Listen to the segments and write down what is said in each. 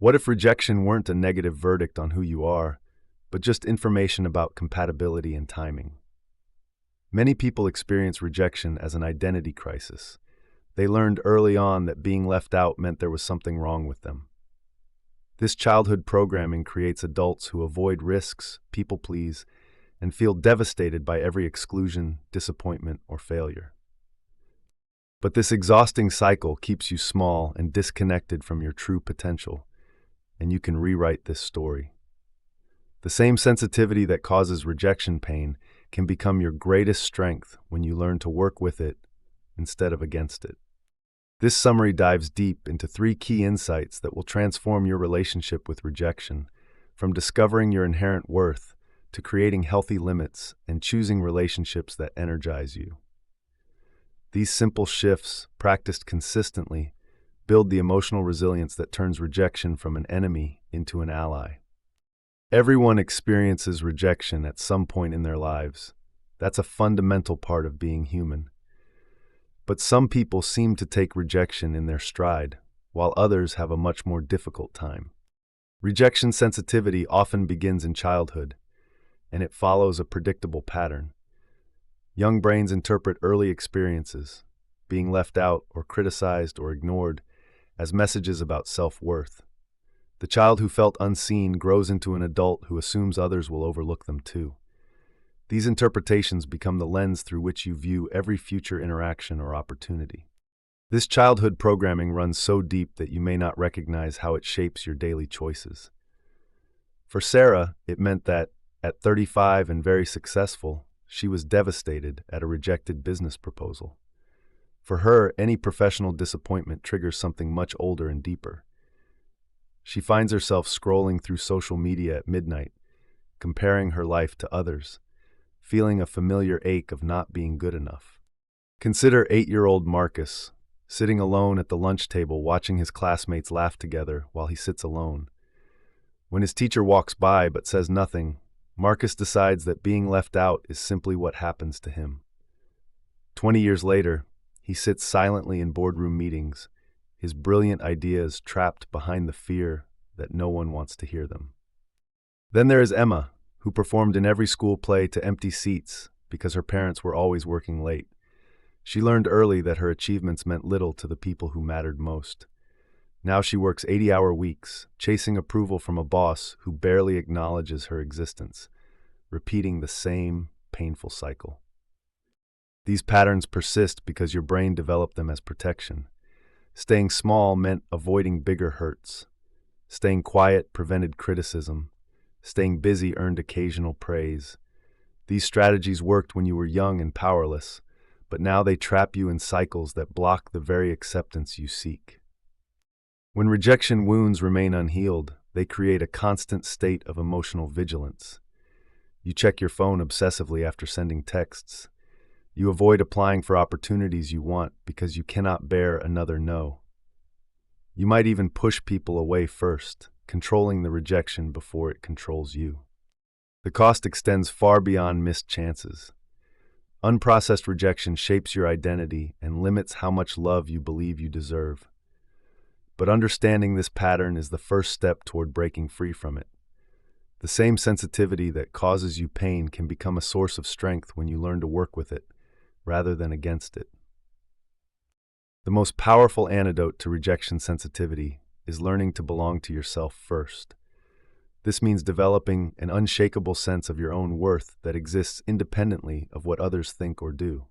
What if rejection weren't a negative verdict on who you are, but just information about compatibility and timing? Many people experience rejection as an identity crisis. They learned early on that being left out meant there was something wrong with them. This childhood programming creates adults who avoid risks, people please, and feel devastated by every exclusion, disappointment, or failure. But this exhausting cycle keeps you small and disconnected from your true potential, and you can rewrite this story. The same sensitivity that causes rejection pain can become your greatest strength when you learn to work with it instead of against it. This summary dives deep into 3 key insights that will transform your relationship with rejection, from discovering your inherent worth to creating healthy limits and choosing relationships that energize you. These simple shifts, practiced consistently, build the emotional resilience that turns rejection from an enemy into an ally. Everyone experiences rejection at some point in their lives. That's a fundamental part of being human. But some people seem to take rejection in their stride, while others have a much more difficult time. Rejection sensitivity often begins in childhood, and it follows a predictable pattern. Young brains interpret early experiences, being left out or criticized or ignored, as messages about self-worth. The child who felt unseen grows into an adult who assumes others will overlook them too. These interpretations become the lens through which you view every future interaction or opportunity. This childhood programming runs so deep that you may not recognize how it shapes your daily choices. For Sarah, it meant that, at 35 and very successful, she was devastated at a rejected business proposal. For her, any professional disappointment triggers something much older and deeper. She finds herself scrolling through social media at midnight, comparing her life to others, feeling a familiar ache of not being good enough. Consider 8-year-old Marcus, sitting alone at the lunch table watching his classmates laugh together while he sits alone. When his teacher walks by but says nothing, Marcus decides that being left out is simply what happens to him. 20 years later, he sits silently in boardroom meetings, his brilliant ideas trapped behind the fear that no one wants to hear them. Then there is Emma, who performed in every school play to empty seats because her parents were always working late. She learned early that her achievements meant little to the people who mattered most. Now she works 80-hour weeks, chasing approval from a boss who barely acknowledges her existence, repeating the same painful cycle. These patterns persist because your brain developed them as protection. Staying small meant avoiding bigger hurts. Staying quiet prevented criticism. Staying busy earned occasional praise. These strategies worked when you were young and powerless, but now they trap you in cycles that block the very acceptance you seek. When rejection wounds remain unhealed, they create a constant state of emotional vigilance. You check your phone obsessively after sending texts. You avoid applying for opportunities you want because you cannot bear another no. You might even push people away first, controlling the rejection before it controls you. The cost extends far beyond missed chances. Unprocessed rejection shapes your identity and limits how much love you believe you deserve. But understanding this pattern is the first step toward breaking free from it. The same sensitivity that causes you pain can become a source of strength when you learn to work with it, rather than against it. The most powerful antidote to rejection sensitivity is learning to belong to yourself first. This means developing an unshakable sense of your own worth that exists independently of what others think or do.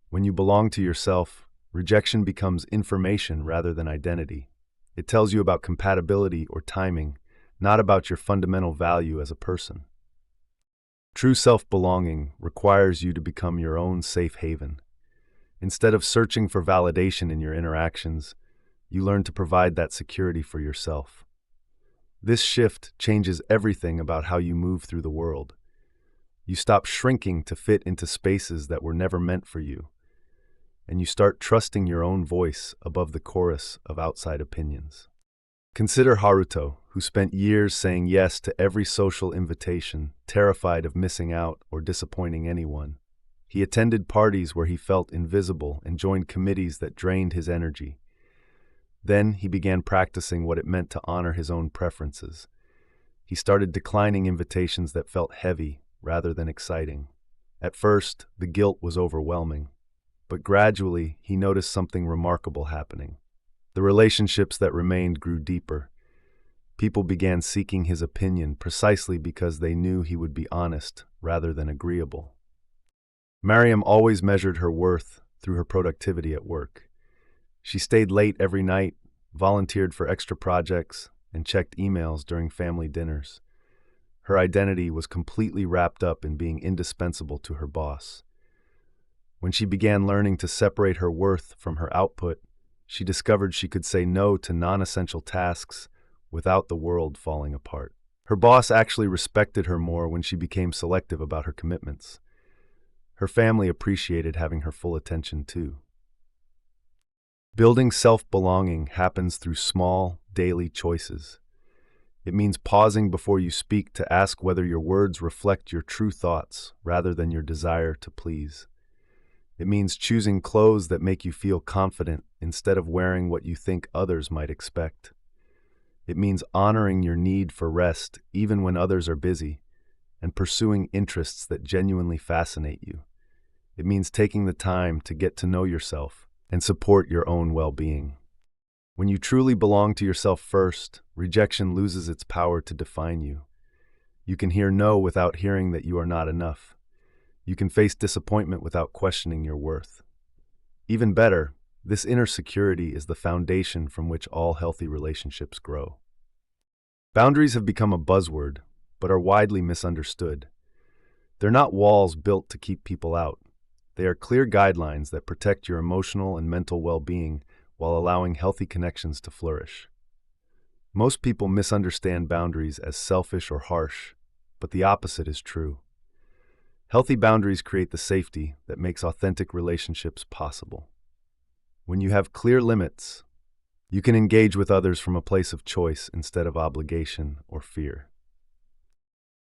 When you belong to yourself, rejection becomes information rather than identity. It tells you about compatibility or timing, not about your fundamental value as a person. True self-belonging requires you to become your own safe haven. Instead of searching for validation in your interactions, you learn to provide that security for yourself. This shift changes everything about how you move through the world. You stop shrinking to fit into spaces that were never meant for you, and you start trusting your own voice above the chorus of outside opinions. Consider Haruto, who spent years saying yes to every social invitation, terrified of missing out or disappointing anyone. He attended parties where he felt invisible and joined committees that drained his energy. Then he began practicing what it meant to honor his own preferences. He started declining invitations that felt heavy rather than exciting. At first, the guilt was overwhelming, but gradually he noticed something remarkable happening. The relationships that remained grew deeper. People began seeking his opinion precisely because they knew he would be honest rather than agreeable. Mariam always measured her worth through her productivity at work. She stayed late every night, volunteered for extra projects, and checked emails during family dinners. Her identity was completely wrapped up in being indispensable to her boss. When she began learning to separate her worth from her output, she discovered she could say no to non-essential tasks without the world falling apart. Her boss actually respected her more when she became selective about her commitments. Her family appreciated having her full attention too. Building self-belonging happens through small, daily choices. It means pausing before you speak to ask whether your words reflect your true thoughts rather than your desire to please. It means choosing clothes that make you feel confident instead of wearing what you think others might expect. It means honoring your need for rest even when others are busy, and pursuing interests that genuinely fascinate you. It means taking the time to get to know yourself and support your own well-being. When you truly belong to yourself first, rejection loses its power to define you. You can hear no without hearing that you are not enough. You can face disappointment without questioning your worth. Even better, this inner security is the foundation from which all healthy relationships grow. Boundaries have become a buzzword, but are widely misunderstood. They're not walls built to keep people out. They are clear guidelines that protect your emotional and mental well-being while allowing healthy connections to flourish. Most people misunderstand boundaries as selfish or harsh, but the opposite is true. Healthy boundaries create the safety that makes authentic relationships possible. When you have clear limits, you can engage with others from a place of choice instead of obligation or fear.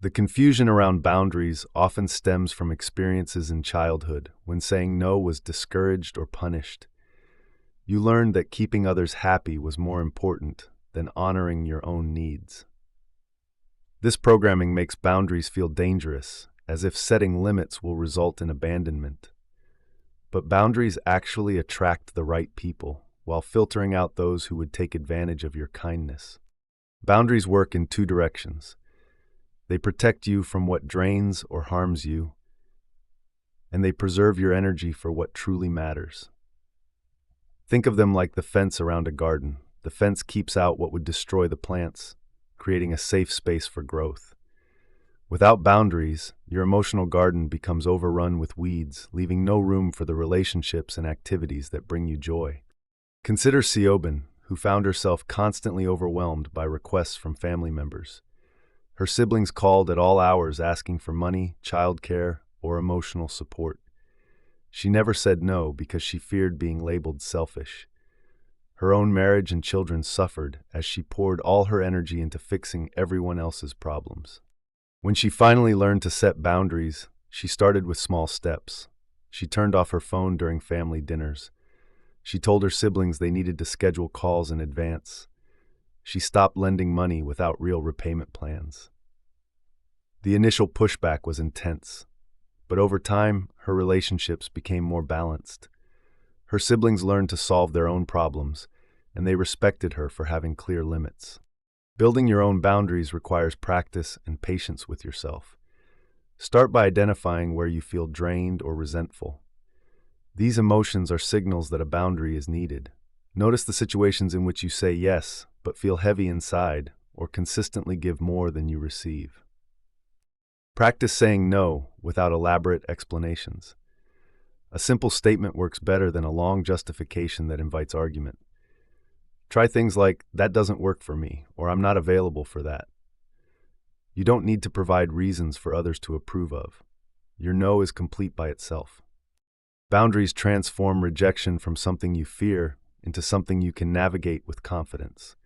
The confusion around boundaries often stems from experiences in childhood when saying no was discouraged or punished. You learned that keeping others happy was more important than honoring your own needs. This programming makes boundaries feel dangerous, as if setting limits will result in abandonment. But boundaries actually attract the right people, while filtering out those who would take advantage of your kindness. Boundaries work in two directions. They protect you from what drains or harms you, and they preserve your energy for what truly matters. Think of them like the fence around a garden. The fence keeps out what would destroy the plants, creating a safe space for growth. Without boundaries, your emotional garden becomes overrun with weeds, leaving no room for the relationships and activities that bring you joy. Consider Siobhan, who found herself constantly overwhelmed by requests from family members. Her siblings called at all hours asking for money, childcare, or emotional support. She never said no because she feared being labeled selfish. Her own marriage and children suffered as she poured all her energy into fixing everyone else's problems. When she finally learned to set boundaries, she started with small steps. She turned off her phone during family dinners. She told her siblings they needed to schedule calls in advance. She stopped lending money without real repayment plans. The initial pushback was intense, but over time, her relationships became more balanced. Her siblings learned to solve their own problems, and they respected her for having clear limits. Building your own boundaries requires practice and patience with yourself. Start by identifying where you feel drained or resentful. These emotions are signals that a boundary is needed. Notice the situations in which you say yes, but feel heavy inside, or consistently give more than you receive. Practice saying no without elaborate explanations. A simple statement works better than a long justification that invites argument. Try things like, "That doesn't work for me," or "I'm not available for that." You don't need to provide reasons for others to approve of. Your no is complete by itself. Boundaries transform rejection from something you fear into something you can navigate with confidence.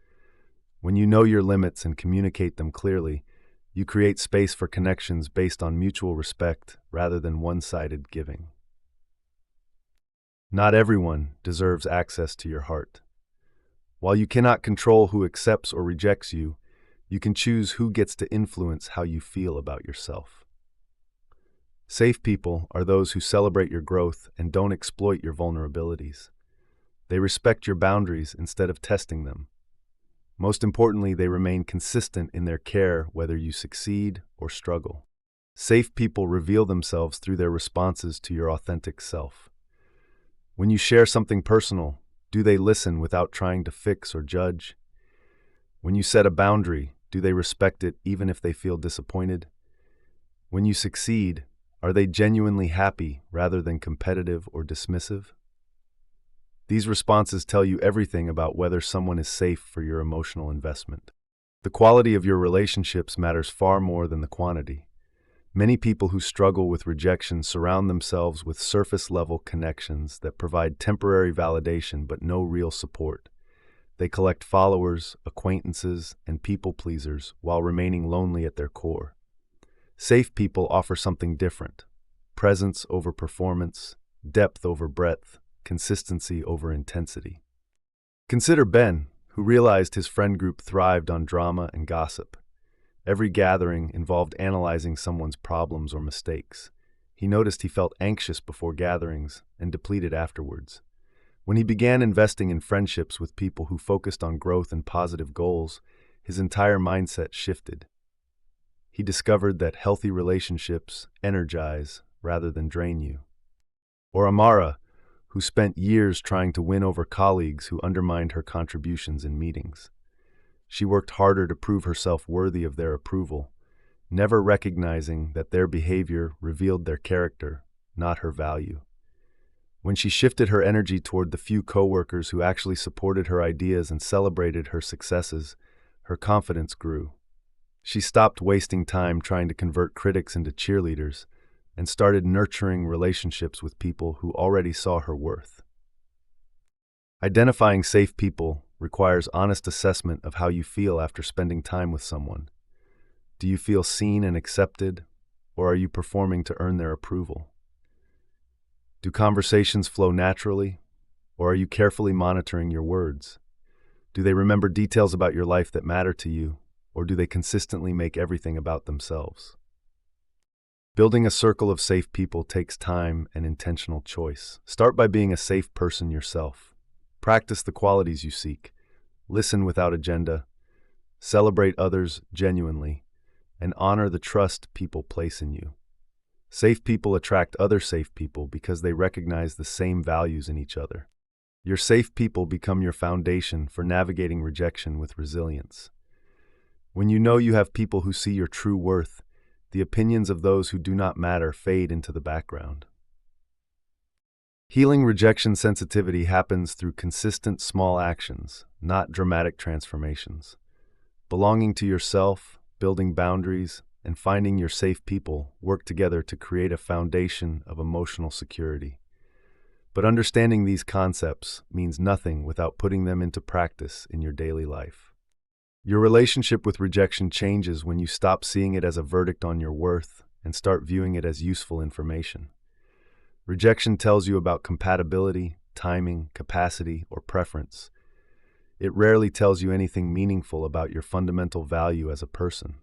When you know your limits and communicate them clearly, you create space for connections based on mutual respect rather than one-sided giving. Not everyone deserves access to your heart. While you cannot control who accepts or rejects you, you can choose who gets to influence how you feel about yourself. Safe people are those who celebrate your growth and don't exploit your vulnerabilities. They respect your boundaries instead of testing them. Most importantly, they remain consistent in their care whether you succeed or struggle. Safe people reveal themselves through their responses to your authentic self. When you share something personal, do they listen without trying to fix or judge? When you set a boundary, do they respect it even if they feel disappointed? When you succeed, are they genuinely happy rather than competitive or dismissive? These responses tell you everything about whether someone is safe for your emotional investment. The quality of your relationships matters far more than the quantity. Many people who struggle with rejection surround themselves with surface-level connections that provide temporary validation but no real support. They collect followers, acquaintances, and people-pleasers while remaining lonely at their core. Safe people offer something different: presence over performance, depth over breadth, consistency over intensity. Consider Ben, who realized his friend group thrived on drama and gossip. Every gathering involved analyzing someone's problems or mistakes. He noticed he felt anxious before gatherings and depleted afterwards. When he began investing in friendships with people who focused on growth and positive goals, his entire mindset shifted. He discovered that healthy relationships energize rather than drain you. Or Amara, who spent years trying to win over colleagues who undermined her contributions in meetings. She worked harder to prove herself worthy of their approval, never recognizing that their behavior revealed their character, not her value. When she shifted her energy toward the few coworkers who actually supported her ideas and celebrated her successes, her confidence grew. She stopped wasting time trying to convert critics into cheerleaders and started nurturing relationships with people who already saw her worth. Identifying safe people requires honest assessment of how you feel after spending time with someone. Do you feel seen and accepted, or are you performing to earn their approval? Do conversations flow naturally, or are you carefully monitoring your words? Do they remember details about your life that matter to you, or do they consistently make everything about themselves? Building a circle of safe people takes time and intentional choice. Start by being a safe person yourself. Practice the qualities you seek. Listen without agenda. Celebrate others genuinely, and honor the trust people place in you. Safe people attract other safe people because they recognize the same values in each other. Your safe people become your foundation for navigating rejection with resilience. When you know you have people who see your true worth, the opinions of those who do not matter fade into the background. Healing rejection sensitivity happens through consistent small actions, not dramatic transformations. Belonging to yourself, building boundaries, and finding your safe people work together to create a foundation of emotional security. But understanding these concepts means nothing without putting them into practice in your daily life. Your relationship with rejection changes when you stop seeing it as a verdict on your worth and start viewing it as useful information. Rejection tells you about compatibility, timing, capacity, or preference. It rarely tells you anything meaningful about your fundamental value as a person.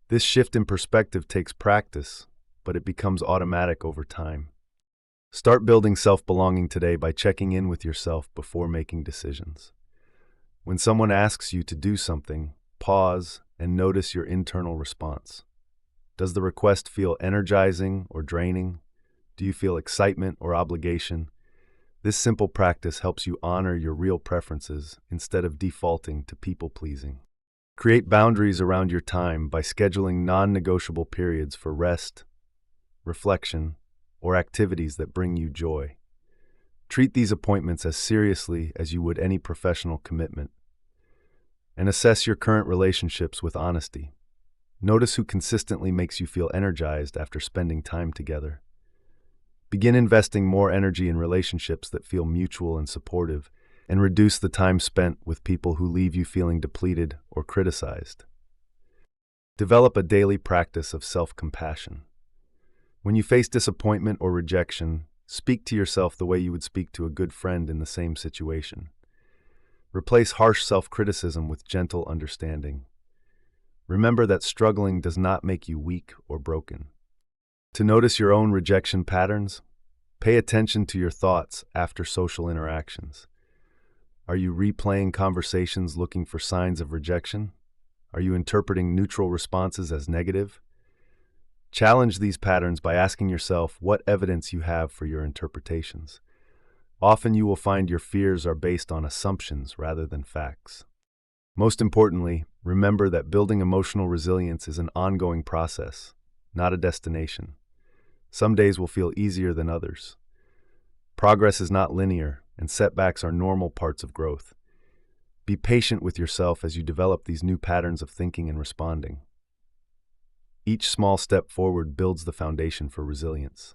This shift in perspective takes practice, but it becomes automatic over time. Start building self-belonging today by checking in with yourself before making decisions. When someone asks you to do something, pause and notice your internal response. Does the request feel energizing or draining? Do you feel excitement or obligation? This simple practice helps you honor your real preferences instead of defaulting to people-pleasing. Create boundaries around your time by scheduling non-negotiable periods for rest, reflection, or activities that bring you joy. Treat these appointments as seriously as you would any professional commitment. And assess your current relationships with honesty. Notice who consistently makes you feel energized after spending time together. Begin investing more energy in relationships that feel mutual and supportive, and reduce the time spent with people who leave you feeling depleted or criticized. Develop a daily practice of self-compassion. When you face disappointment or rejection, speak to yourself the way you would speak to a good friend in the same situation. Replace harsh self-criticism with gentle understanding. Remember that struggling does not make you weak or broken. To notice your own rejection patterns, pay attention to your thoughts after social interactions. Are you replaying conversations looking for signs of rejection? Are you interpreting neutral responses as negative? Challenge these patterns by asking yourself what evidence you have for your interpretations. Often you will find your fears are based on assumptions rather than facts. Most importantly, remember that building emotional resilience is an ongoing process, not a destination. Some days will feel easier than others. Progress is not linear, and setbacks are normal parts of growth. Be patient with yourself as you develop these new patterns of thinking and responding. Each small step forward builds the foundation for resilience.